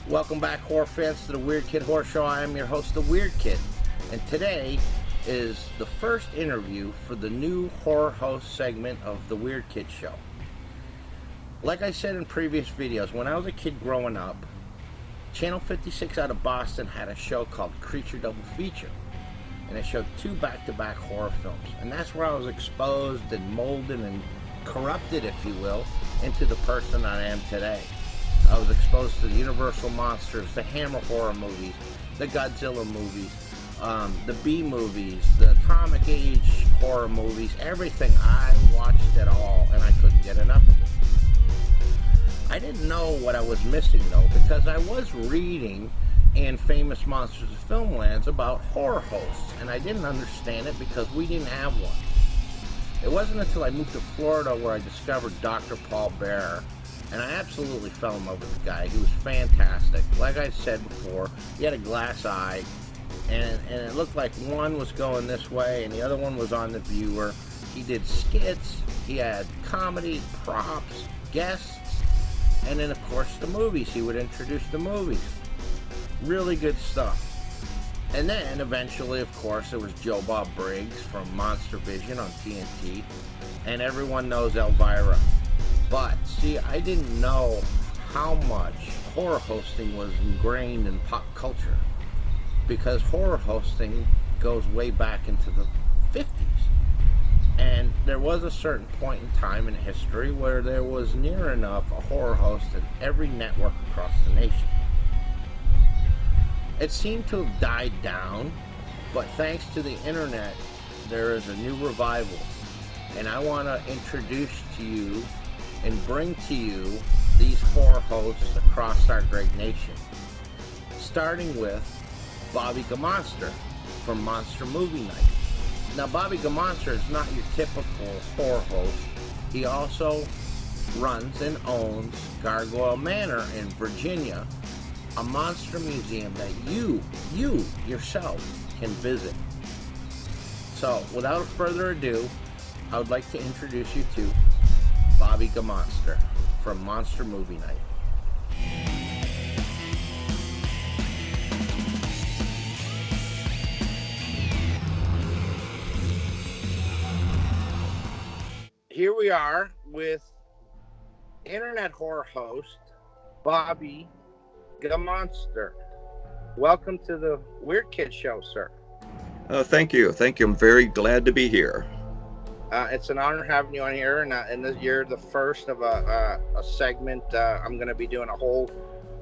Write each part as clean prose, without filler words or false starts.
Welcome back, horror fans, to the Weird Kid Horror Show. I am your host, the Weird Kid, and today is the first interview for the new horror host segment of the Weird Kid Show. Like I said in previous videos, when I was a kid growing up, Channel 56 out of Boston had a show called Creature Double Feature, and it showed two back-to-back horror films, and that's where I was exposed and molded and corrupted, if you will, into the person I am today. I was exposed to the Universal monsters, the Hammer horror movies, the Godzilla movies, the B movies, the Atomic Age horror movies, everything. I watched it all, and I couldn't get enough of it. I didn't know what I was missing, though, because I was reading in Famous Monsters of Filmlands about horror hosts, and I didn't understand it because we didn't have one. It wasn't until I moved to Florida where I discovered Dr. Paul Bearer, and I absolutely fell in love with the guy. He was fantastic. Like I said before, he had a glass eye, and it looked like one was going this way and the other one was on the viewer. He did skits, he had comedy, props, guests, and then of course the movies. He would introduce the movies. Really good stuff. And then eventually, of course, it was Joe Bob Briggs from Monster Vision on TNT, and everyone knows Elvira. But, see, I didn't know how much horror hosting was ingrained in pop culture, because horror hosting goes way back into the 50s. And there was a certain point in time in history where there was near enough a horror host at every network across the nation. It seemed to have died down, but thanks to the internet, there is a new revival. And I want to introduce to you and bring to you these horror hosts across our great nation. Starting with Bobby Gammonster from Monster Movie Night. Now, Bobby Gammonster is not your typical horror host. He also runs and owns Gargoyle Manor in Virginia, a monster museum that you yourself can visit. So, without further ado, I would like to introduce you to Bobby Gammonster from Monster Movie Night. Here we are with internet horror host Bobby Gammonster. Welcome to the Weird Kid Show, sir. Thank you. I'm very glad to be here. It's an honor having you on here, and you're the first of a segment. I'm going to be doing a whole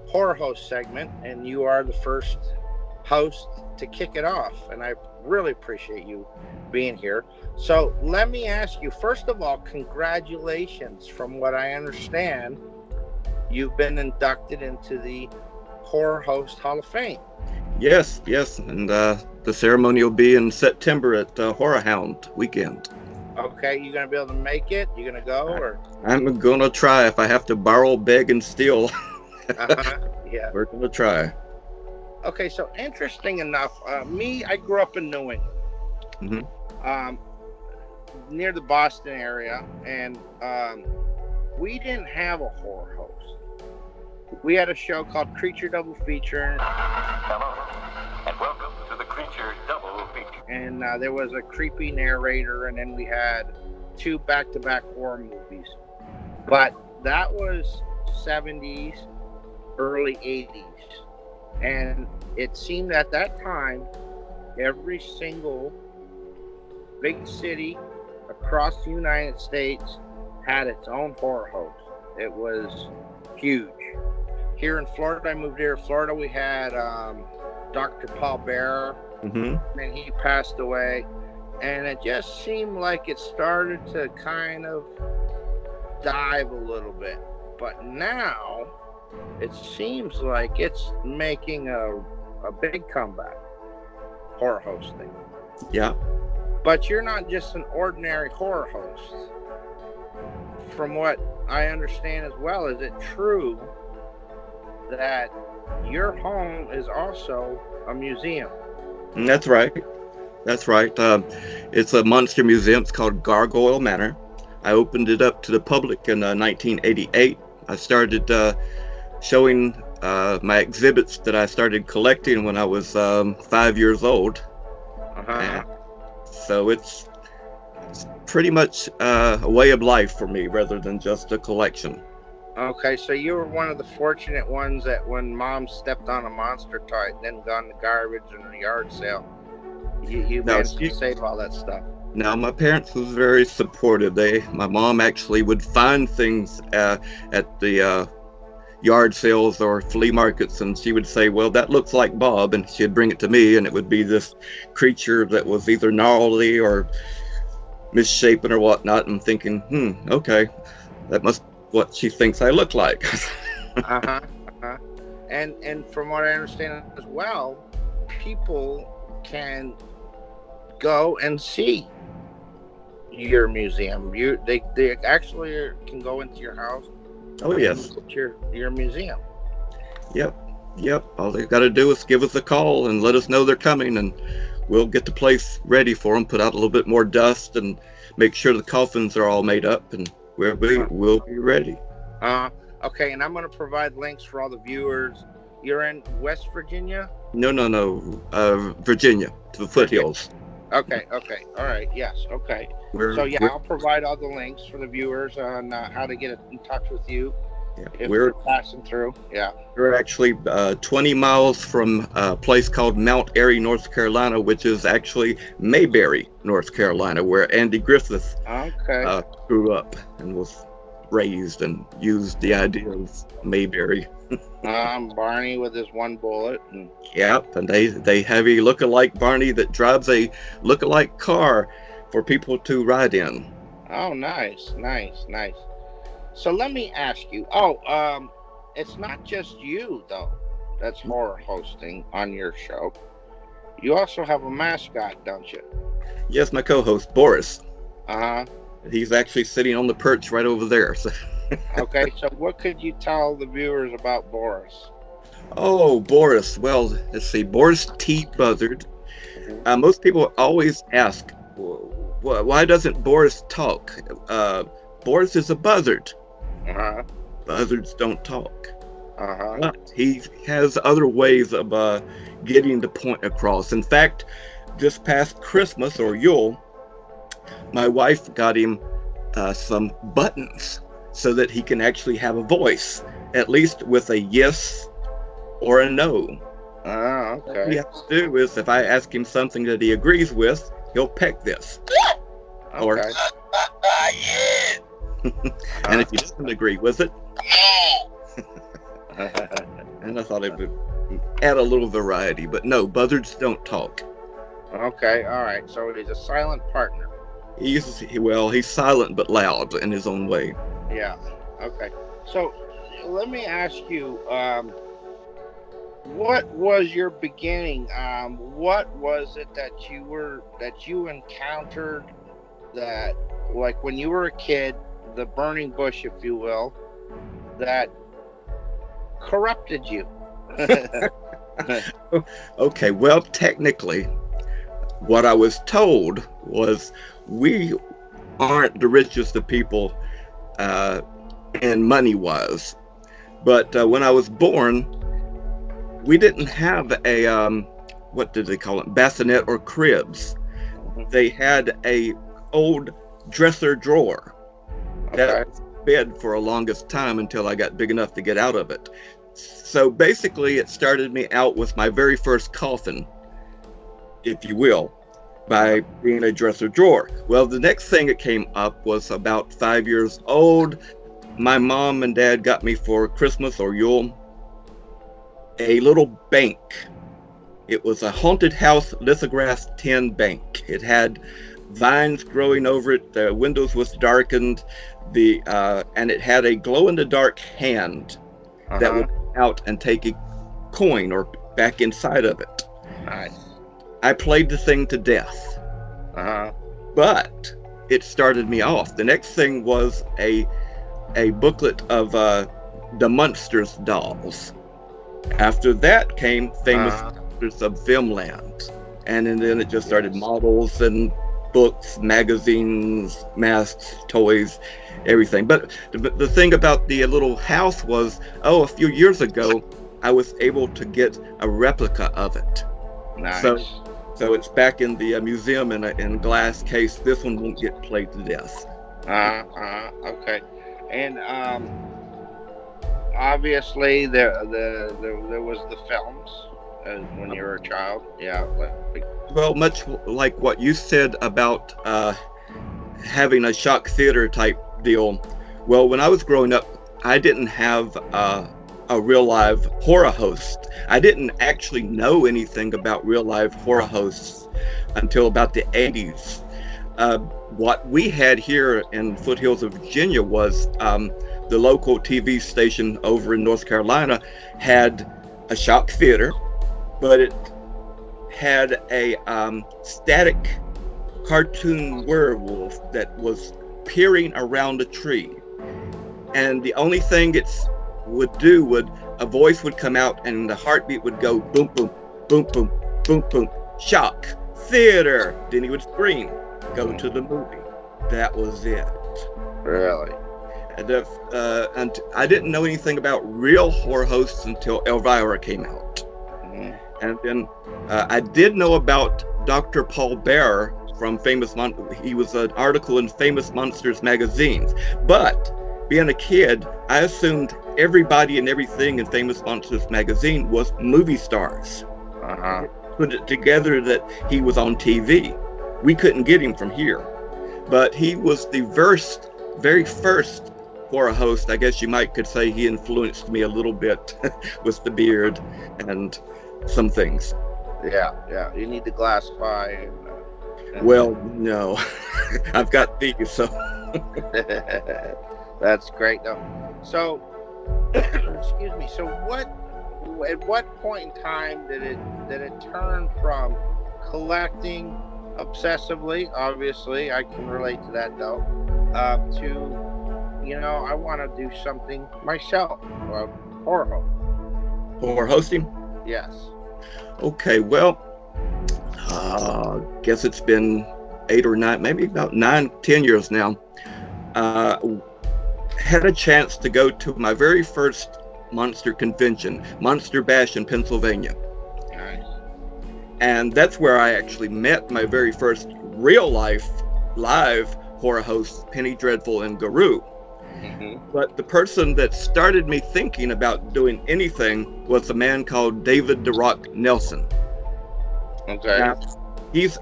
horror host segment, and you are the first host to kick it off, and I really appreciate you being here. So let me ask you, first of all, congratulations. From what I understand, you've been inducted into the Horror Host Hall of Fame. Yes, and the ceremony will be in September at Horror Hound weekend. Okay, you gonna be able to make it? You gonna go, or? I'm gonna try. If I have to borrow, beg, and steal, yeah, we're gonna try. Okay, so interesting enough, I grew up in New England, near the Boston area, and we didn't have a horror host. We had a show called Creature Double Feature. Hello, and welcome to the Creature Double Feature. And there was a creepy narrator, and then we had two back-to-back horror movies. But that was 70s, early 80s. And it seemed at that time, every single big city across the United States had its own horror host. It was huge. Here in Florida, I moved here. Florida, we had Dr. Paul Bearer, and he passed away. And it just seemed like it started to kind of dive a little bit. But now, it seems like it's making a big comeback, horror hosting. Yeah. But you're not just an ordinary horror host. From what I understand as well, is it true that your home is also a museum? That's right. It's a monster museum. It's called Gargoyle Manor. I opened it up to the public in 1988. I started showing my exhibits that I started collecting when I was 5 years old. Uh-huh. So it's pretty much a way of life for me rather than just a collection. Okay, so you were one of the fortunate ones that when Mom stepped on a monster toy, then gone to garbage and a yard sale, you Now, managed to save all that stuff. now my parents was very supportive. My mom actually would find things at the yard sales or flea markets, and she would say, well, that looks like Bob, and she'd bring it to me, and it would be this creature that was either gnarly or misshapen or whatnot. I'm thinking, okay, that must what she thinks I look like. Uh-huh. Uh-huh. And from what I understand as well, people can go and see your museum. They actually can go into your house. Oh yes. And look at your museum. Yep. All they got to do is give us a call and let us know they're coming, and we'll get the place ready for them. Put out a little bit more dust and make sure the coffins are all made up, and we'll be ready. Okay, and I'm going to provide links for all the viewers. You're in West Virginia? No. Virginia, to the foothills. Okay, all right, yes, okay. I'll provide all the links for the viewers on how to get in touch with you. Yeah, if we're passing through. Yeah, we're actually 20 miles from a place called Mount Airy, North Carolina, which is actually Mayberry, North Carolina, where Andy Griffith grew up and was raised and used the idea of Mayberry. Barney with his one bullet. Yep, and they have a look-alike Barney that drives a look-alike car for people to ride in. Oh, nice. So let me ask you. It's not just you though that's horror hosting on your show. You also have a mascot, don't you? Yes, my co-host Boris. Uh-huh. He's actually sitting on the perch right over there. So. Okay, so what could you tell the viewers about Boris? Oh, Boris. Well, let's see. Boris T. Buzzard. Most people always ask, why doesn't Boris talk? Boris is a buzzard. Uh-huh. Buzzards don't talk. Uh-huh. But he has other ways of getting the point across. In fact, this past Christmas or Yule, my wife got him some buttons so that he can actually have a voice, at least with a yes or a no. Oh, okay. What he has to do is, if I ask him something that he agrees with, he'll peck this. Okay. Or, and if he doesn't agree with it, and I thought it would add a little variety, but no, buzzards don't talk. Okay, all right. So he's a silent partner. He's silent but loud in his own way. Yeah. Okay. So let me ask you, what was your beginning? What was it that you encountered that, like when you were a kid, the burning bush, if you will, that corrupted you? Okay, well, technically, what I was told was we aren't the richest of people and money-wise. But when I was born, we didn't have a, what did they call it, bassinet or cribs. They had a old dresser drawer. That was bed for a longest time until I got big enough to get out of it. So basically it started me out with my very first coffin, if you will, by being a dresser drawer. Well, the next thing that came up was about 5 years old. My mom and dad got me for Christmas or Yule a little bank. It was a haunted house lithograph tin bank. It had vines growing over it. The windows was darkened. And it had a glow-in-the-dark hand that would come out and take a coin or back inside of it. Nice. I played the thing to death. But it started me off. The next thing was a booklet of the Muenster's dolls. After that came famous Monsters of Filmland. And then it just started models and books, magazines, masks, toys, everything. But the thing about the little house was, a few years ago, I was able to get a replica of it. Nice. So it's back in the museum in a glass case. This one won't get played to death. Okay. And obviously there was the films when you were a child. Yeah. Well, much like what you said about having a shock theater type deal. Well, when I was growing up, I didn't have a real live horror host. I didn't actually know anything about real live horror hosts until about the 80s. What we had here in foothills of Virginia was the local TV station over in North Carolina had a shock theater, but it had a static cartoon werewolf that was peering around a tree. And the only thing it would do a voice would come out and the heartbeat would go boom, boom, boom, boom, boom, boom, shock theater. Then he would scream, go to the movie. That was it. Really? And I didn't know anything about real horror hosts until Elvira came out. Mm-hmm. And then I did know about Dr. Paul Bearer from he was an article in Famous Monsters magazines. But being a kid, I assumed everybody and everything in Famous Monsters magazine was movie stars. Put it together that he was on TV. We couldn't get him from here. But he was the very first horror host. I guess you could say he influenced me a little bit with the beard and some things. Yeah. You need the glass eye. Well, no. I've got these, so. That's great, though. So, excuse me. So, at what point in time did it turn from collecting obsessively? Obviously, I can relate to that, though. To, I want to do something myself. Horror host. Horror hosting? Yes. Okay. Well, guess it's been 8 or 9, maybe about 9-10 years now. Had a chance to go to my very first monster convention, Monster Bash in Pennsylvania. Nice. And that's where I actually met my very first real life live horror hosts, Penny Dreadful and Guru. Mm-hmm. But the person that started me thinking about doing anything was a man called David DeRock Nelson. Okay. Now, he's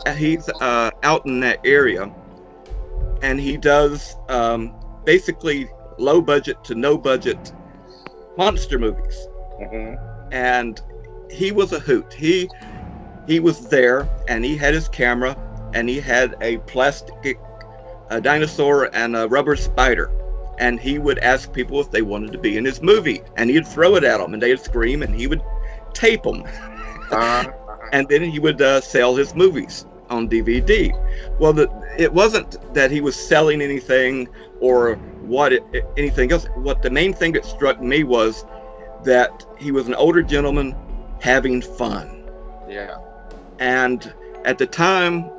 out in that area, and he does basically low budget to no budget monster movies. Mm-hmm. And he was a hoot. He was there, and he had his camera, and he had a plastic dinosaur and a rubber spider, and he would ask people if they wanted to be in his movie, and he'd throw it at them, and they'd scream, and he would tape them. And then he would sell his movies on DVD. Well, it wasn't that he was selling anything or anything else. What the main thing that struck me was that he was an older gentleman having fun. Yeah. And at the time,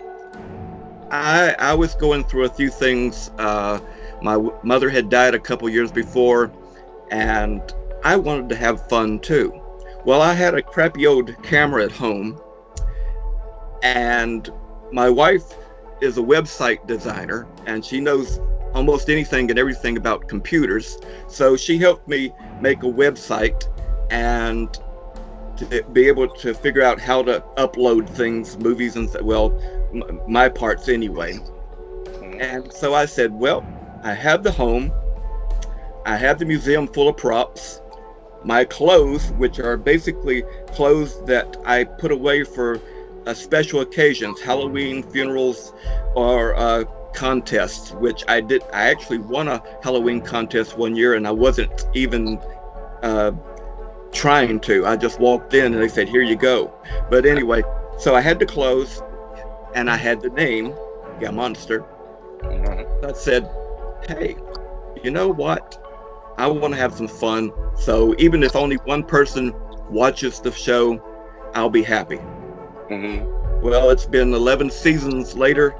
I was going through a few things. My mother had died a couple years before, and I wanted to have fun too. Well, I had a crappy old camera at home, and my wife is a website designer, and she knows almost anything and everything about computers. So she helped me make a website and to be able to figure out how to upload things, movies, and my parts anyway. And so I said, well, I have the home, I have the museum full of props, my clothes, which are basically clothes that I put away for special occasions, Halloween, funerals, or contests, which I did. I actually won a Halloween contest one year, and I wasn't even trying to. I just walked in and they said, here you go. But anyway, so I had the clothes and I had the name, Gammonster. I said, hey, you know what? I want to have some fun. So even if only one person watches the show, I'll be happy. Well, it's been 11 seasons later,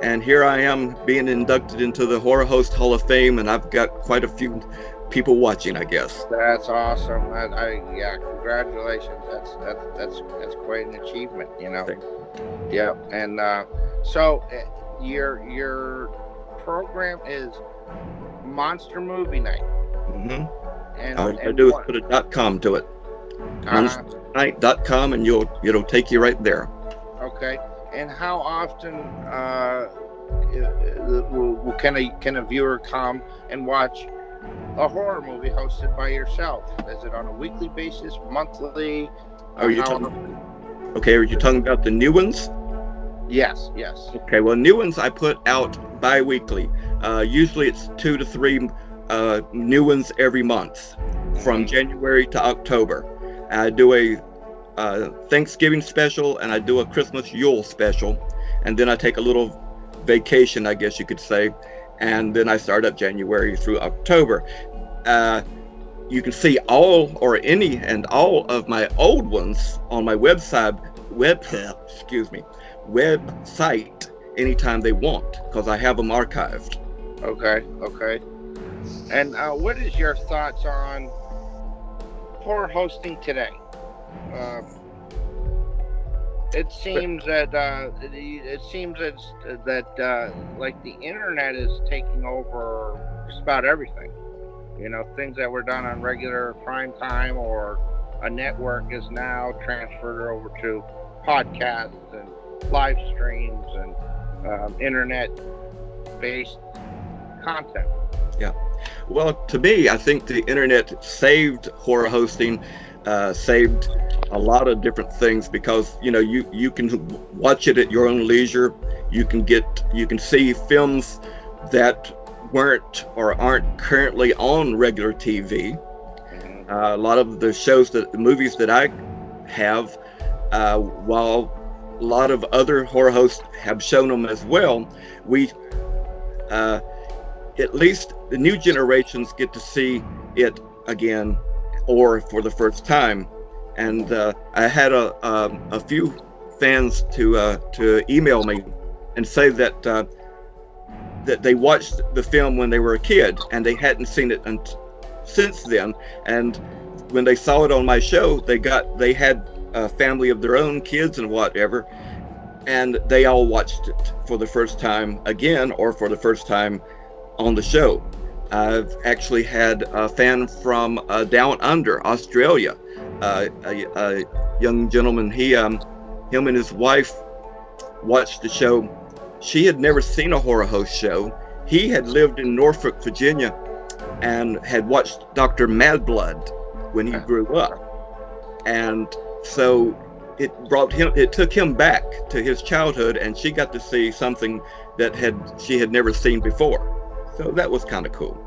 and here I am being inducted into the Horror Host Hall of Fame, and I've got quite a few people watching, I guess. That's awesome. Yeah, congratulations. That's quite an achievement, you know. Yeah, and so your program is Monster Movie Night. And all you do is put a .com to it. monsternight.com, and it'll take you right there. Okay. And how often can a viewer come and watch a horror movie hosted by yourself? Is it on a weekly basis, monthly? Are you talking about the new ones? Yes. Okay, well, new ones I put out bi-weekly. Usually it's 2 to 3 new ones every month from January to October. I do a Thanksgiving special, and I do a Christmas Yule special, and then I take a little vacation, I guess you could say, and then I start up January through October. You can see all or any and all of my old ones on my website anytime they want, because I have them archived. Okay. And what is your thoughts on horror hosting today? It seems that like the internet is taking over just about everything. You know, things that were done on regular prime time or a network is now transferred over to podcasts and live streams and internet-based content. Yeah. Well, to me, I think the internet saved horror hosting, saved a lot of different things, because you can watch it at your own leisure. You can see films that weren't or aren't currently on regular TV. A lot of the movies that I have, while a lot of other horror hosts have shown them as well, we at least the new generations get to see it again or for the first time. And I had a few fans to email me and say that they watched the film when they were a kid and they hadn't seen it since then. And when they saw it on my show, they had a family of their own, kids and whatever, and they all watched it for the first time again or for the first time on the show. I've actually had a fan from down under Australia, a young gentleman. Him and his wife watched the show. She had never seen a horror host show. He had lived in Norfolk, Virginia, and had watched Dr. Madblood when he grew up, and so it took him back to his childhood, and she got to see something that she had never seen before. So that was kind of cool.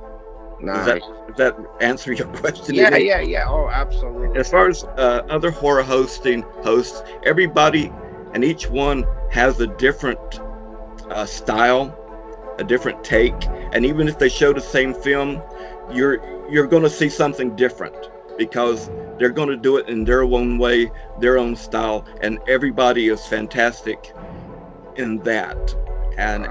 Nice. Does that answer your question? Yeah. Oh, absolutely. As far as other horror hosts, everybody and each one has a different style, a different take, and even if they show the same film, you're going to see something different, because they're going to do it in their own way, their own style, and everybody is fantastic in that. And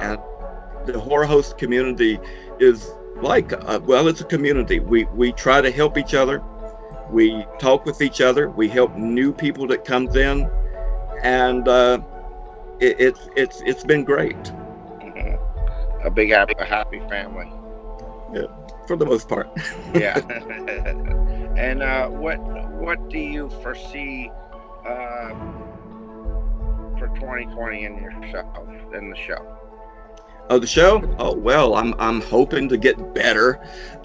the horror host community is like it's a community. We try to help each other. We talk with each other. We help new people that comes in, and it's been great. A big happy family. Yeah, for the most part. Yeah. And what do you foresee for 2020 in the show? Oh, the show? Oh, well, I'm hoping to get better.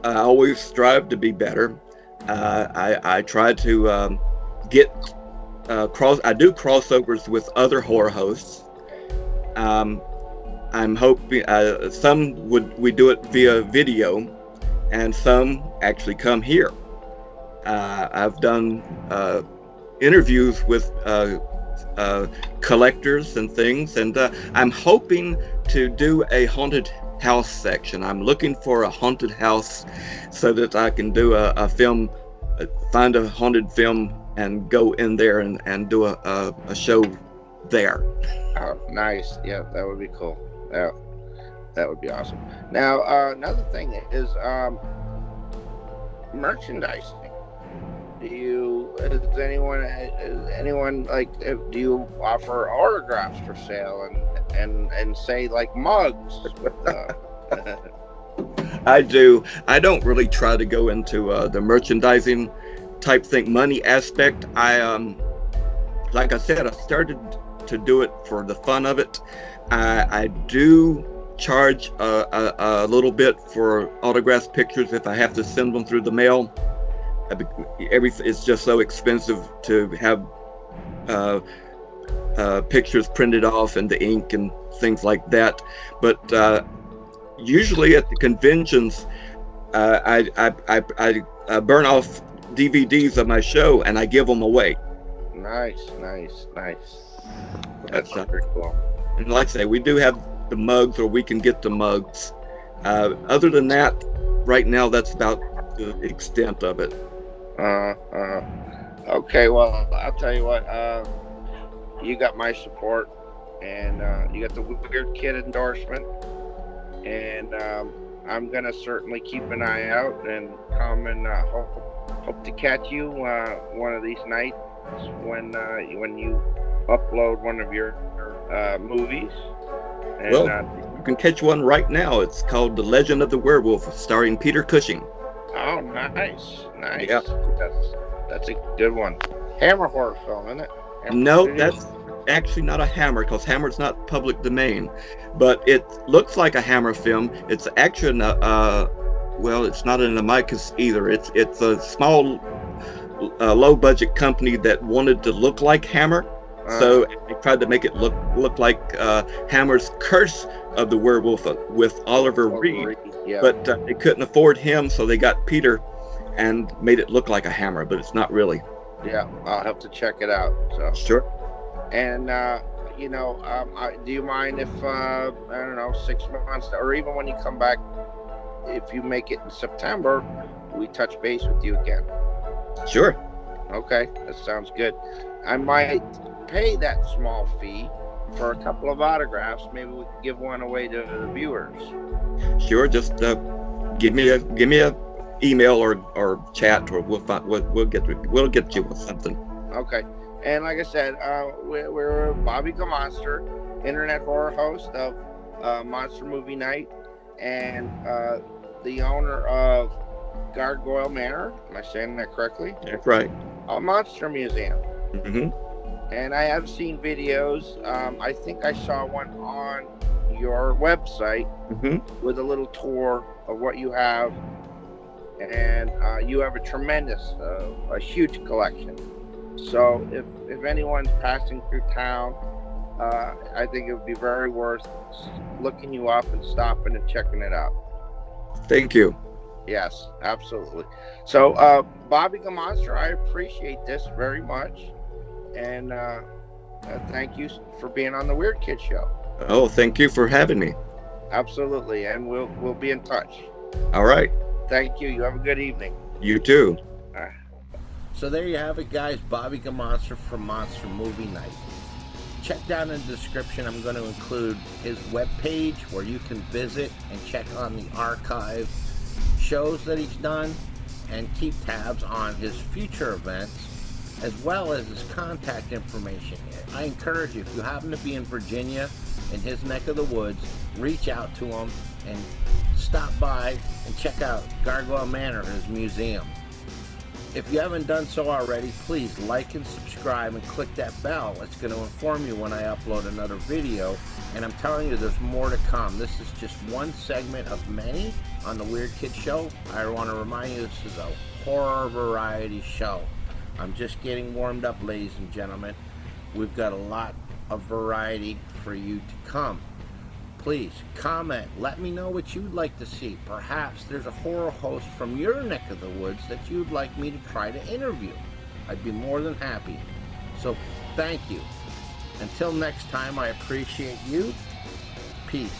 I always strive to be better. I try to get I do crossovers with other horror hosts. I'm hoping we do it via video, and some actually come here. I've done interviews with collectors and things, and I'm hoping to do a haunted house section. I'm looking for a haunted house so that I can do a film, find a haunted film and go in there and do a show there. Oh, nice. Yeah, that would be cool. Yeah, that would be awesome. Now, another thing is, merchandising? Is anyone like, do you offer autographs for sale and say like mugs with I do. I don't really try to go into the merchandising type thing, money aspect. Like I said, I started to do it for the fun of it. I do charge a little bit for autographed pictures if I have to send them through the mail. It's just so expensive to have pictures printed off and the ink and things like that. But usually at the conventions, I burn off DVDs of my show and I give them away. Nice. That's pretty cool. And like I say, we do have the mugs, or we can get the mugs. Other than that, right now, that's about the extent of it. Okay, well, I'll tell you what, you got my support, and you got the Weird Kid endorsement, and I'm gonna certainly keep an eye out and come and hope to catch you one of these nights when you upload one of your movies. And, well, you can catch one right now. It's called The Legend of the Werewolf, starring Peter Cushing. Oh, nice. Yeah. That's a good one. Hammer horror film, isn't it? No, that's actually not a Hammer, because Hammer's not public domain, but it looks like a Hammer film. It's actually well, it's not an Amicus either. It's a small, low budget company that wanted to look like Hammer, so they tried to make it look like Hammer's Curse of the Werewolf with Oliver Reed. Yeah. But they couldn't afford him, so they got Peter and made it look like a Hammer, but it's not really. Yeah, I'll have to check it out. So sure. And do you mind if I don't know, 6 months, or even when you come back, if you make it in September, we touch base with you again? Sure. Okay, that sounds good. I might pay that small fee for a couple of autographs. Maybe we can give one away to the viewers. Sure. Just give me a email or chat, or we'll get you with something. Okay. And like I said, we're Bobby Gammonster, internet horror host of Monster Movie Night, and the owner of Gargoyle Manor. Am I saying that correctly? That's right. A monster museum. Mm-hmm. And I have seen videos. I think I saw one on your website with a little tour of what you have. And you have a tremendous, a huge collection. So if anyone's passing through town, I think it would be very worth looking you up and stopping and checking it out. Thank you. Yes, absolutely. So, Bobby Gammonster, I appreciate this very much. And thank you for being on the Weird Kid Show. Oh, thank you for having me. Absolutely. And we'll be in touch. All right. Thank you. You have a good evening. You too. So there you have it, guys. Bobby Gammonster from Monster Movie Night. Check down in the description. I'm going to include his webpage where you can visit and check on the archive shows that he's done and keep tabs on his future events, as well as his contact information. I encourage you, if you happen to be in Virginia, in his neck of the woods, reach out to him and stop by and check out Gargoyle Manor, his museum. If you haven't done so already, please like and subscribe and click that bell. It's going to inform you when I upload another video. And I'm telling you, there's more to come. This is just one segment of many on the Weird Kid Show. I want to remind you, this is a horror variety show. I'm just getting warmed up, ladies and gentlemen. We've got a lot of variety for you to come. Please comment. Let me know what you'd like to see. Perhaps there's a horror host from your neck of the woods that you'd like me to try to interview. I'd be more than happy. So thank you. Until next time, I appreciate you. Peace.